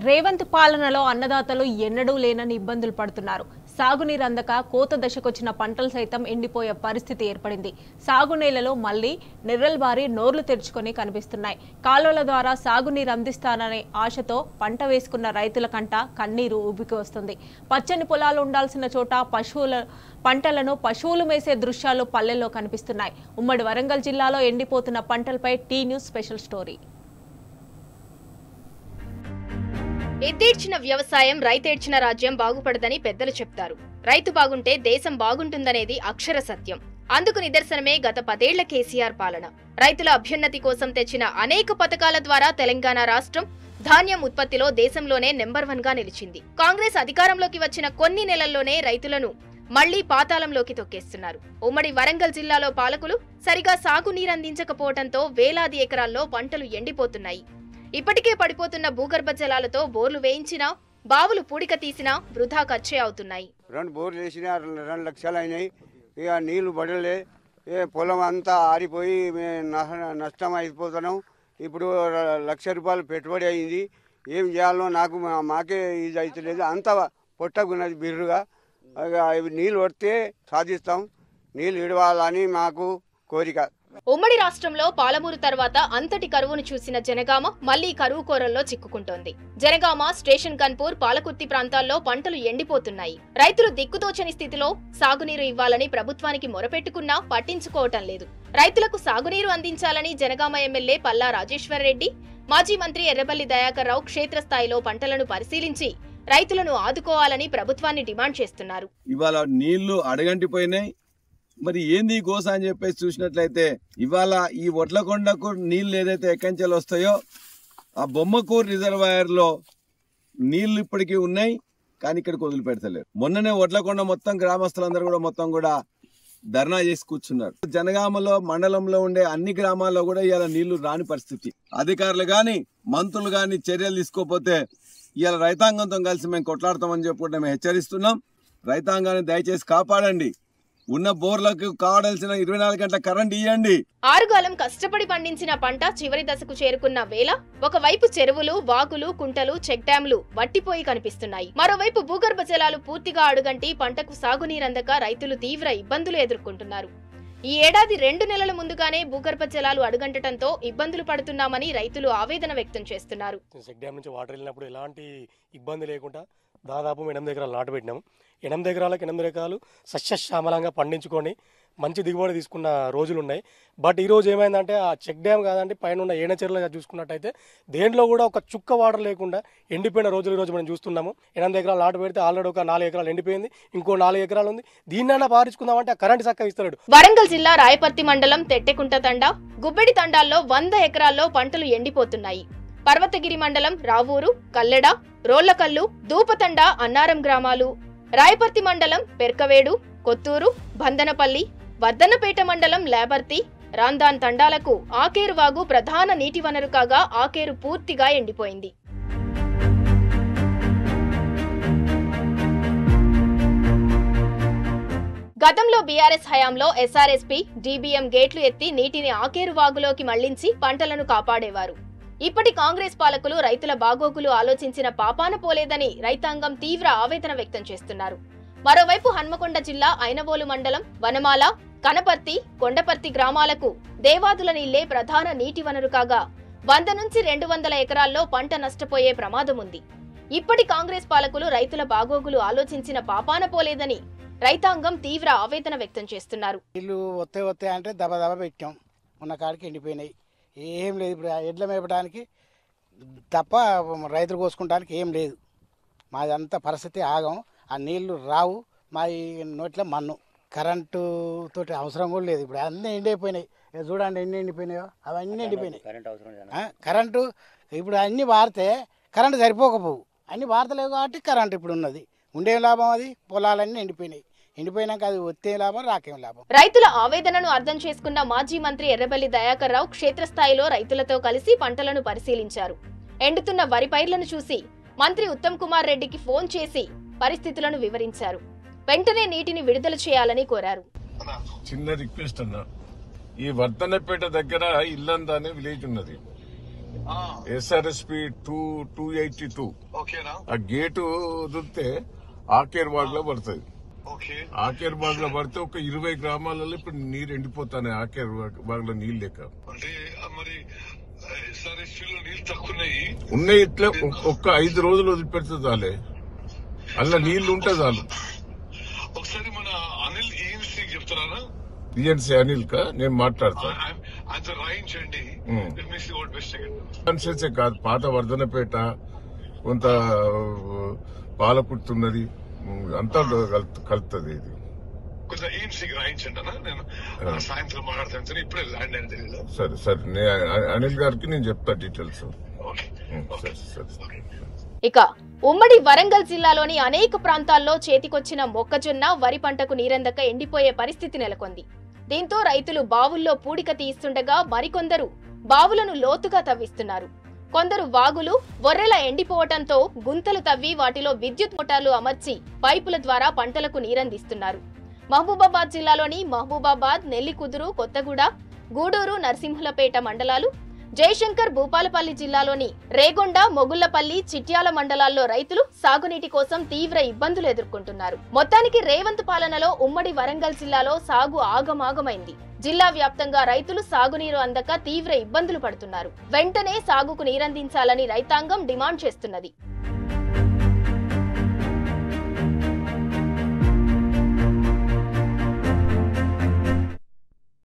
రేవంత్ పాలనలో అన్నదాతలు ఎన్నడూ లేనని ఇబ్బందులు పడుతున్నారు. సాగునీరు అందక కోత దశకొచ్చిన పంటలు సైతం ఎండిపోయే పరిస్థితి ఏర్పడింది. సాగునీళ్లలో మళ్లీ నిర్రల్బారి నోర్లు తెరుచుకొని కనిపిస్తున్నాయి. కాలువల ద్వారా సాగునీరు అందిస్తాననే ఆశతో పంట వేసుకున్న రైతుల కంట కన్నీరు ఉబికి వస్తుంది. పచ్చని పొలాలు ఉండాల్సిన చోట పంటలను పశువులు మేసే దృశ్యాలు పల్లెల్లో కనిపిస్తున్నాయి. ఉమ్మడి వరంగల్ జిల్లాలో ఎండిపోతున్న పంటలపై టీ న్యూస్ స్పెషల్ స్టోరీ. ఎద్దేడ్చిన వ్యవసాయం రైతేడ్చిన రాజ్యం బాగుపడదని పెద్దలు చెప్తారు. రైతు బాగుంటే దేశం బాగుంటుందనేది అక్షర సత్యం. అందుకు నిదర్శనమే గత 10 ఏళ్ల కేసీఆర్ పాలన. రైతుల అభ్యున్నతి కోసం తెచ్చిన అనేక పథకాల ద్వారా తెలంగాణ రాష్ట్రం ధాన్యం ఉత్పత్తిలో దేశంలోనే నెంబర్ 1 గా నిలిచింది. కాంగ్రెస్ అధికారంలోకి వచ్చిన కొన్ని నెలల్లోనే రైతులను మళ్లీ పాతాళంలోకి తొక్కేస్తున్నారు. ఉమ్మడి వరంగల్ జిల్లాలో పాలకులు సరిగా సాగునీరందించకపోవడంతో వేలాది ఎకరాల్లో పంటలు ఎండిపోతున్నాయి. ఇప్పటికే పడిపోతున్న భూగర్భ జలాలతో బోర్లు వేయించినా బావులు పూడిక తీసినా వృధా ఖర్చే అవుతున్నాయి. 2 బోర్లు వేసినా 2 లక్షలు అయినాయి. ఇక నీళ్లు పడలే, పొలం అంతా ఆరిపోయి నష్టం అయిపోతున్నాం. ఇప్పుడు 1 లక్ష రూపాయలు పెట్టుబడి అయింది. ఏం చేయాలో మాకే ఇది అవుతలేదు. అంత పొట్టకున్నది బిర్రుగా. నీళ్ళు పడితే సాధిస్తాం. నీళ్ళు ఇడవాలని మాకు కోరిక. ఉమ్మడి రాష్ట్రంలో పాలమూరు తర్వాత అంతటి కరువును చూసిన జనగామ మళ్లీ కరువు కోరల్లో చిక్కుకుంటోంది. జనగామ, స్టేషన్ కన్పూర్, పాలకుర్తి ప్రాంతాల్లో పంటలు ఎండిపోతున్నాయి. రైతులు దిక్కుతోచని స్థితిలో సాగునీరు ఇవ్వాలని ప్రభుత్వానికి మొరపెట్టుకున్నా పట్టించుకోవటం లేదు. రైతులకు సాగునీరు అందించాలని జనగామ ఎమ్మెల్యే పల్లా రాజేశ్వర్ రెడ్డి, మాజీ మంత్రి ఎర్రబెల్లి దయాకర్ రావు క్షేత్రస్థాయిలో పంటలను పరిశీలించి రైతులను ఆదుకోవాలని ప్రభుత్వాన్ని డిమాండ్ చేస్తున్నారు. ఇవాళ నీళ్లు అడగంటిపోయినాయి. మరి ఏంది గోస అని చెప్పేసి చూసినట్లయితే ఇవాళ ఈ ఒడ్లకొండకు నీళ్లు ఏదైతే ఎక్కంచెలు వస్తాయో ఆ బొమ్మకూరు రిజర్వాయర్లో నీళ్లు ఇప్పటికీ ఉన్నాయి, కానీ ఇక్కడికి వదిలిపెడతలేరు. మొన్ననే ఒడ్లకొండ మొత్తం గ్రామస్తులందరూ కూడా మొత్తం కూడా ధర్నా చేసి కూర్చున్నారు. జనగామలో మండలంలో ఉండే అన్ని గ్రామాల్లో కూడా ఇవాళ నీళ్లు రాని పరిస్థితి. అధికారులు కానీ మంత్రులు కానీ చర్యలు తీసుకోకపోతే ఇవాళ రైతాంగంతో కలిసి మేము కొట్లాడతామని చెప్పి మేము హెచ్చరిస్తున్నాం. రైతాంగాన్ని దయచేసి కాపాడండి. ఉన్న బోర్లకు కావాల్సిన 24 గంటల కరెంట్ ఇవ్వండి. ఆరుగాలం కష్టపడి పండించిన పంట చివరి దశకు చేరుకున్న వేళ ఒకవైపు చెరువులు, వాగులు, కుంటలు, చెక్ డ్యాంలు వట్టిపోయి కనిపిస్తున్నాయి. మరోవైపు భూగర్భ జలాలు పూర్తిగా అడుగంటి పంటకు సాగునీరందక రైతులు తీవ్ర ఇబ్బందులు ఎదుర్కొంటున్నారు. ఈ ఏడాది 2 నెలల ముందుగానే భూగర్భ జలాలు అడుగంటడంతో ఇబ్బందులు పడుతున్నామని రైతులు ఆవేదన వ్యక్తం చేస్తున్నారు. చెక్ డ్యామ్ నుంచి వాటర్ వెళ్ళినప్పుడు ఎలాంటి ఇబ్బంది లేకుండా దాదాపు 8 ఎకరాలు నాటుపెట్టినాము. 8 ఎకరాలకు 8 ఎకరాలు సస్యశ్యామలంగా పండించుకొని మంచి దిగుబడి తీసుకున్న రోజులు ఉన్నాయి. బట్ ఈ రోజు ఏమైందంటే ఆ చెక్ డ్యామ్ కాదండి, పైన ఉన్న ఏనచెరువులుగా చూసుకున్నట్టయితే దేంట్లో కూడా ఒక చుక్క వాటర్ లేకుండా ఎండిపోయిన రోజులు ఈరోజు మనం చూస్తున్నాము. 8 ఎకరాలు నాటు పెడితే ఆల్రెడీ ఒక 4 ఎకరాలు ఎండిపోయింది, ఇంకో 4 ఎకరాలు ఉంది. దీన్నైనా పారించుకుందామంటే ఆ కరెంట్ చక్కగా ఇస్తాడు. వరంగల్ జిల్లా రాయపర్తి మండలం తెట్టెకుంట తండా, గుబ్బెడి తండాల్లో 100 ఎకరాల్లో పంటలు ఎండిపోతున్నాయి. పర్వతగిరి మండలం రావూరు, కల్లెడ, రోళ్లకల్లు, దూపతండ, అన్నారం గ్రామాలు, రాయపర్తి మండలం పెర్కవేడు, కొత్తూరు, బందనపల్లి, వర్ధన్నపేట మండలం లేబర్తి, రాందాన్ తండాలకు ఆకేరు వాగు ప్రధాన నీటి వనరు కాగా ఆకేరు పూర్తిగా ఎండిపోయింది. గతంలో బీఆర్ఎస్ హయాంలో ఎస్ఆర్ఎస్పీ, డీబీఎం గేట్లు ఎత్తి నీటిని ఆకేరు వాగులోకి మళ్లించి పంటలను కాపాడేవారు. ఇప్పటి కాంగ్రెస్ పాలకులు రైతుల బాగోగులు ఆలోచించిన పాపాన పోలేదని రైతాంగం తీవ్ర ఆవేదన వ్యక్తం చేస్తున్నారు. మరోవైపు హన్మకొండ జిల్లా ఐనవోలు మండలం వనమాల, కనపర్తి, కొండపర్తి గ్రామాలకు దేవాదుల నీళ్లే ప్రధాన నీటి వనరు కాగా 100 నుంచి 200 ఎకరాల్లో పంట నష్టపోయే ప్రమాదం ఉంది. ఇప్పటి కాంగ్రెస్ పాలకులు రైతుల బాగోగులు ఆలోచించిన పాపాన పోలేదని రైతాంగం తీవ్ర ఆవేదన వ్యక్తం చేస్తున్నారు. నీళ్లు వస్తే అంటే దబ పెట్టాం, ఉన్న కాడికి ఎండిపోయినాయి. ఏం లేదు. ఇప్పుడు ఎడ్ల మేపడానికి తప్ప రైతులు కోసుకుంటానికి ఏం లేదు. మాదంతా పరిస్థితి ఆగం. ఆ నీళ్లు రావు. మా నోట్ల మన్ను. కరెంటు తోటి అవసరం కూడా లేదు. ఇప్పుడు అన్నీ ఎండిపోయినాయి. చూడండి ఎన్ని ఎండిపోయినాయో, అవన్నీ ఎండిపోయినాయి. కరెంటు ఇప్పుడు అన్నీ వారితే కరెంటు సరిపోకపోవు. అన్నీ వార్తలేవు కాబట్టి కరెంటు ఇప్పుడు ఉన్నది. ఉండే లాభం అది. పొలాలన్నీ ఎండిపోయినాయి. ఎండిపోయినాక అది వచ్చే లాభం, రాకేం లాభం. రైతుల ఆవేదనను అర్థం చేసుకున్న మాజీ మంత్రి ఎర్రబెల్లి దయాకర్ రావు క్షేత్రస్థాయిలో రైతులతో కలిసి పంటలను పరిశీలించారు. ఎండుతున్న వరి పైర్లను చూసి మంత్రి ఉత్తమ్ కుమార్ రెడ్డికి ఫోన్ చేసి పరిస్థితులను వివరించారు. వెంటనే నీటిని విడుదల చేయాలని కోరారు. చిన్న రిక్వెస్ట్ అన్న, ఈ వర్ధన్నపేట దగ్గర ఇల్లందా అనే విలేజ్ ఉన్నది. SRSP 282 ఆ గేటు వదిలితే ఆకేర్బాగ్ లో పడుతుంది. ఆకేర్బాగ్ లో పడితే ఒక 20 గ్రామాలలో ఇప్పుడు నీరు ఎండిపోతాయి. ఆకేర్బాగ్ లో నీళ్ళు లేక ఉన్నాయి. ఇట్లా ఒక్క 5 రోజులు వదిలిపెడితే చాలే, అలా నీళ్లు ఉంటే చాలు. ఒకసారి మన అనిల్ ఈఎన్సీ చెప్తున్నారా? ఈఎన్సీ అనిల్ కా నేను మాట్లాడతాను. కాన్షియసే కాదు, పాత వర్ధనపేట కొంత పాలకుర్తున్నది అంతా కలుతుంది. ఇది కొంచెం ఈఎన్సీకి రాయించండి అన్న, నేను సాయంత్రం మాట్లాడతాను. ఇప్పుడే ల్యాండ్ అని తెలియదు. సరే సరే, అనిల్ గారికి నేను చెప్తా డీటెయిల్స్. సరే సరే. ఇక ఉమ్మడి వరంగల్ జిల్లాలోని అనేక ప్రాంతాల్లో చేతికొచ్చిన మొక్కజొన్న, వరి పంటకు నీరందక ఎండిపోయే పరిస్థితి నెలకొంది. దీంతో రైతులు బావుల్లో పూడిక తీస్తుండగా మరికొందరు బావులను లోతుగా తవ్విస్తున్నారు. కొందరు వాగులు, బొర్రెల ఎండిపోవటంతో గుంతలు తవ్వి వాటిలో విద్యుత్ మోటార్లు అమర్చి పైపుల ద్వారా పంటలకు నీరందిస్తున్నారు. మహబూబాబాద్ జిల్లాలోని మహబూబాబాద్, నెల్లికుదురు, కొత్తగూడ, గూడూరు, నర్సింహులపేట మండలాలు, జయశంకర్, భూపాలపల్లి జిల్లాలోని రేగొండ, మొగుళ్లపల్లి, చిట్యాల మండలాల్లో రైతులు సాగునీటి కోసం తీవ్ర ఇబ్బందులు ఎదుర్కొంటున్నారు. మొత్తానికి రేవంత్ పాలనలో ఉమ్మడి వరంగల్ జిల్లాలో సాగు ఆగమాగమైంది. జిల్లా వ్యాప్తంగా రైతులు సాగునీరు అందక తీవ్ర ఇబ్బందులు పడుతున్నారు. వెంటనే సాగుకు నీరందించాలని రైతాంగం డిమాండ్ చేస్తున్నది.